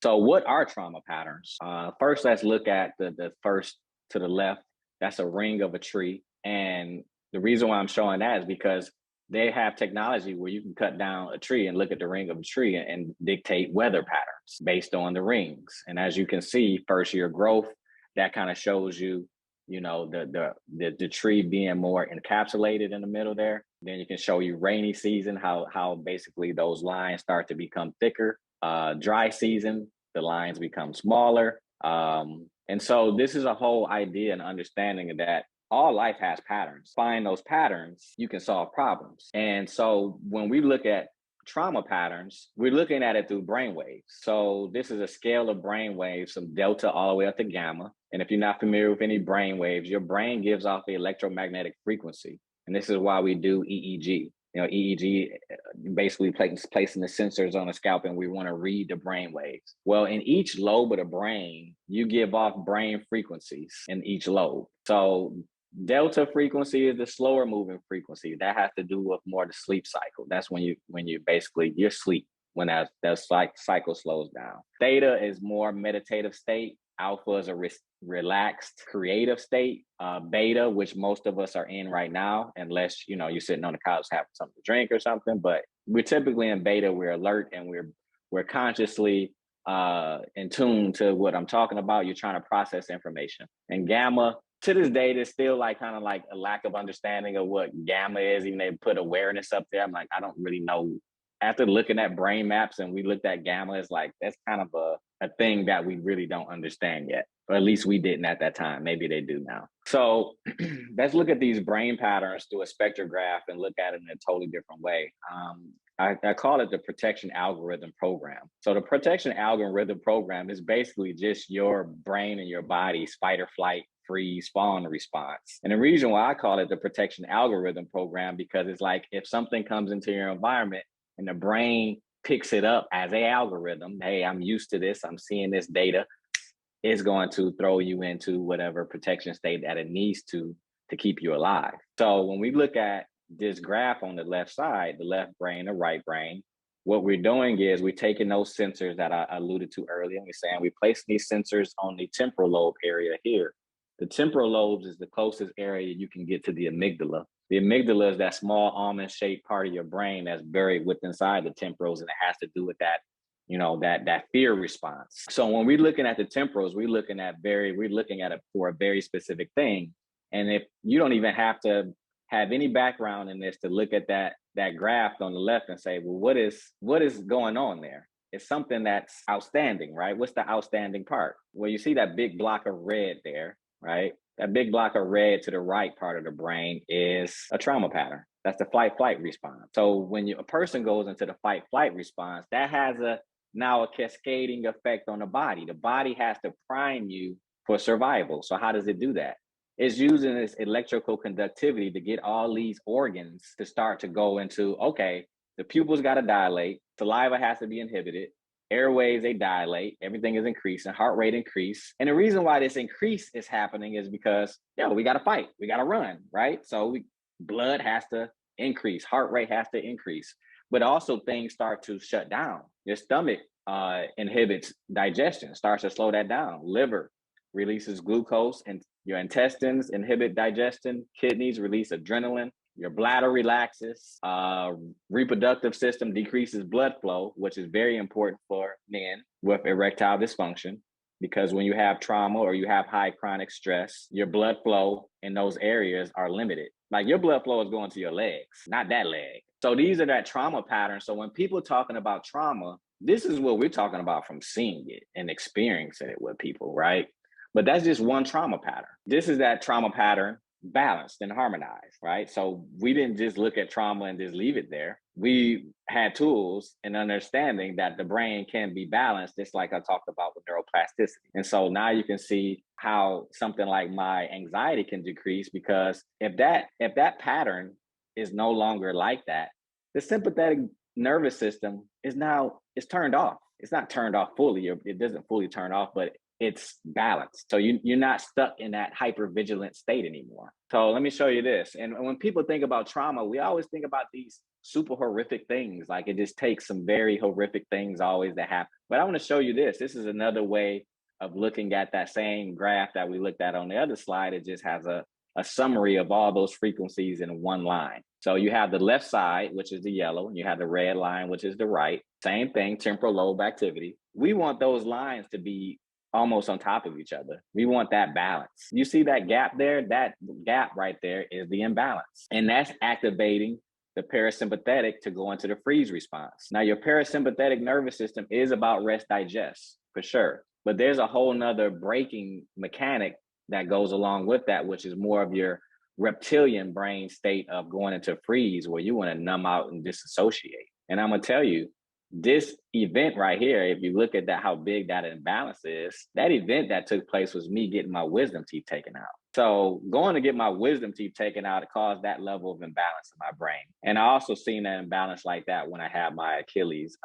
So what are trauma patterns? First, let's look at the first to the left. That's a ring of a tree. And the reason why I'm showing that is because they have technology where you can cut down a tree and look at the ring of a tree and dictate weather patterns based on the rings. And as you can see, first year growth, that kind of shows you, the tree being more encapsulated in the middle there. Then you can show you rainy season, how basically those lines start to become thicker. Dry season, the lines become smaller. And so this is a whole idea and understanding of that all life has patterns. Find those patterns, you can solve problems. And so when we look at trauma patterns, we're looking at it through brain waves. So this is a scale of brain waves from delta all the way up to gamma. And if you're not familiar with any brain waves, your brain gives off the electromagnetic frequency. And this is why we do EEG. EEG basically placing the sensors on the scalp, and we want to read the brain waves. Well, in each lobe of the brain, you give off brain frequencies in each lobe. So delta frequency is the slower moving frequency. That has to do with more the sleep cycle. That's when you basically you're asleep when that cycle slows down. Theta is more meditative state. Alpha is a relaxed, creative state. Beta, which most of us are in right now, unless you're sitting on the couch having something to drink or something. But we're typically in beta. We're alert and we're consciously in tune to what I'm talking about. You're trying to process information. And gamma, to this day, there's still kind of a lack of understanding of what gamma is. Even they put awareness up there. I'm like, I don't really know. After looking at brain maps and we looked at gamma, it's like that's kind of a thing that we really don't understand yet, or at least we didn't at that time. Maybe they do now. So let's look at these brain patterns through a spectrograph and look at it in a totally different way. I call it the protection algorithm program. So the protection algorithm program is basically just your brain and your body's fight or flight, freeze, fawn response. And the reason why I call it the protection algorithm program, because it's like if something comes into your environment and the brain picks it up as an algorithm, hey, I'm used to this, I'm seeing this data, it's going to throw you into whatever protection state that it needs to keep you alive. So when we look at this graph on the left side, the left brain, the right brain, what we're doing is we're taking those sensors that I alluded to earlier, and we're saying we're placing these sensors on the temporal lobe area here. The temporal lobes is the closest area you can get to the amygdala. The amygdala is that small almond-shaped part of your brain that's buried within inside the temporals, and it has to do with that, that fear response. So when we're looking at the temporals, we're looking at it for a very specific thing. And if you don't even have to have any background in this to look at that graph on the left and say, well, what is going on there? It's something that's outstanding, right? What's the outstanding part? Well, you see that big block of red there, right? That big block of red to the right part of the brain is a trauma pattern. That's the fight-flight response. So when a person goes into the fight-flight response, that has now a cascading effect on the body. The body has to prime you for survival. So how does it do that? It's using this electrical conductivity to get all these organs to start to go into, okay, the pupils got to dilate, saliva has to be inhibited, airways, they dilate, everything is increasing, heart rate increase. And the reason why this increase is happening is because, we got to fight, we got to run, right? So blood has to increase, heart rate has to increase, but also things start to shut down. Your stomach inhibits digestion, starts to slow that down. Liver releases glucose, and your intestines inhibit digestion. Kidneys release adrenaline. Your bladder relaxes. Reproductive system decreases blood flow, which is very important for men with erectile dysfunction, because when you have trauma or you have high chronic stress, your blood flow in those areas are limited. Like your blood flow is going to your legs, not that leg. So these are that trauma patterns. So when people talking about trauma, this is what we're talking about from seeing it and experiencing it with people, right? But that's just one trauma pattern. This is that trauma pattern balanced and harmonized, right? So we didn't just look at trauma and just leave it there. We had tools and understanding that the brain can be balanced, just like I talked about with neuroplasticity. And so now you can see how something like my anxiety can decrease, because if that pattern is no longer like that, the sympathetic nervous system is turned off. It's not turned off fully, or it doesn't fully turn off, but it's balanced. So you're not stuck in that hypervigilant state anymore. So let me show you this. And when people think about trauma, we always think about these super horrific things. Like it just takes some very horrific things always that happen. But I want to show you this. This is another way of looking at that same graph that we looked at on the other slide. It just has a summary of all those frequencies in one line. So you have the left side, which is the yellow, and you have the red line, which is the right. Same thing, temporal lobe activity. We want those lines to be almost on top of each other. We want that balance. You see that gap there? That gap right there is the imbalance. And that's activating the parasympathetic to go into the freeze response. Now, your parasympathetic nervous system is about rest digest for sure, but there's a whole nother braking mechanic that goes along with that, which is more of your reptilian brain state of going into freeze, where you want to numb out and disassociate. And I'm going to tell you, this event right here, if you look at that, how big that imbalance is, that event that took place was me getting my wisdom teeth taken out. So going to get my wisdom teeth taken out, it caused that level of imbalance in my brain. And I also seen that imbalance like that when I had my Achilles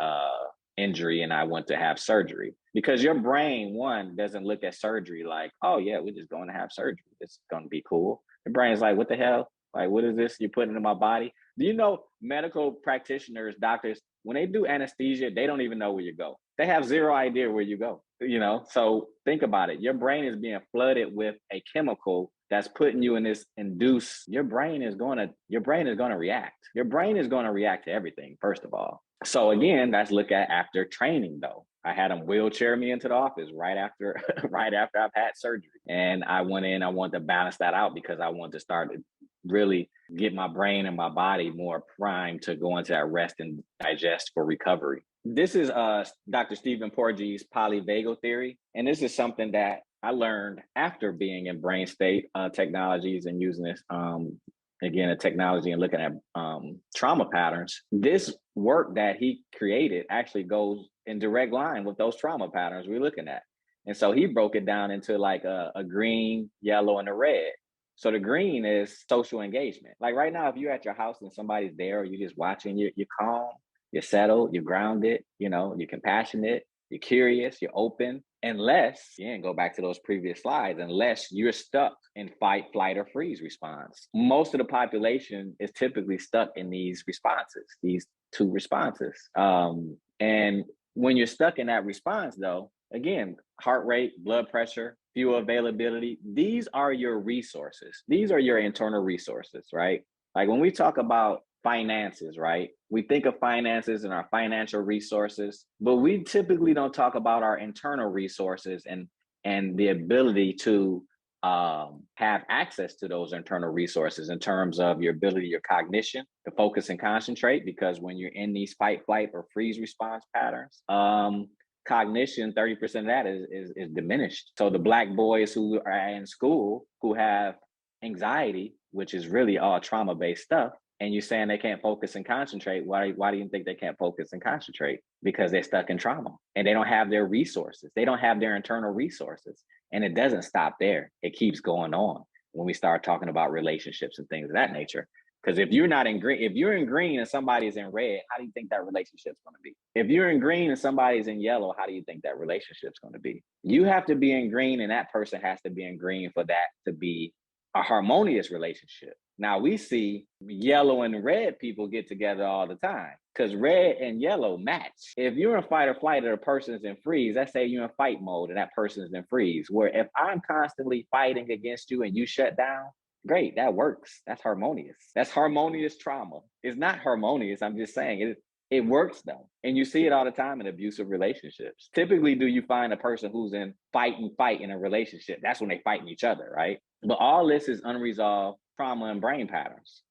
injury and I went to have surgery. Because your brain, one, doesn't look at surgery like, oh yeah, we're just going to have surgery. It's going to be cool. Your brain's like, what the hell? Like, what is this you're putting in my body? Do you know medical practitioners, doctors, when they do anesthesia, they don't even know where you go. They have zero idea where you go, you know? So think about it. Your brain is being flooded with a chemical that's putting you in this induced, your brain is going to react. Your brain is going to react to everything, first of all. So again, let's look at after training though. I had them wheelchair me into the office right after I've had surgery. And I went in, I wanted to balance that out because I wanted to start to really get my brain and my body more primed to go into that rest and digest for recovery. This is Dr. Stephen Porges' polyvagal theory. And this is something that I learned after being in brain state technologies and using this, again, a technology and looking at trauma patterns. This work that he created actually goes in direct line with those trauma patterns we're looking at. And so he broke it down into like a green, yellow, and a red. So the green is social engagement. Like right now, if you're at your house and somebody's there, or you're just watching, you're calm, you're settled, you're grounded, you know, you're compassionate, you're curious, you're open. Unless, again, go back to those previous slides, unless you're stuck in fight, flight, or freeze response. Most of the population is typically stuck in these responses, these two responses. And when you're stuck in that response, though, again, heart rate, blood pressure, fuel availability, these are your resources. These are your internal resources, right? Like when we talk about finances, right? We think of finances and our financial resources, but we typically don't talk about our internal resources and the ability to have access to those internal resources in terms of your ability, your cognition, to focus and concentrate. Because when you're in these fight, flight, or freeze response patterns, cognition, 30% of that is diminished. So the Black boys who are in school who have anxiety, which is really all trauma-based stuff, and you're saying they can't focus and concentrate, why do you think they can't focus and concentrate? Because they're stuck in trauma and they don't have their resources. They don't have their internal resources. And it doesn't stop there. It keeps going on when we start talking about relationships and things of that nature. Because if you're not in green, if you're in green and somebody's in red, how do you think that relationship's going to be? If you're in green and somebody's in yellow, how do you think that relationship's going to be? You have to be in green and that person has to be in green for that to be a harmonious relationship. Now we see yellow and red people get together all the time because red and yellow match. If you're in fight or flight and the person's in freeze, let's say you're in fight mode and that person's in freeze, where if I'm constantly fighting against you and you shut down, great, that works. That's harmonious. That's harmonious trauma. It's not harmonious. I'm just saying it works though. And you see it all the time in abusive relationships. Typically, do you find a person who's in fight in a relationship? That's when they fighting each other, right? But all this is unresolved trauma and brain patterns.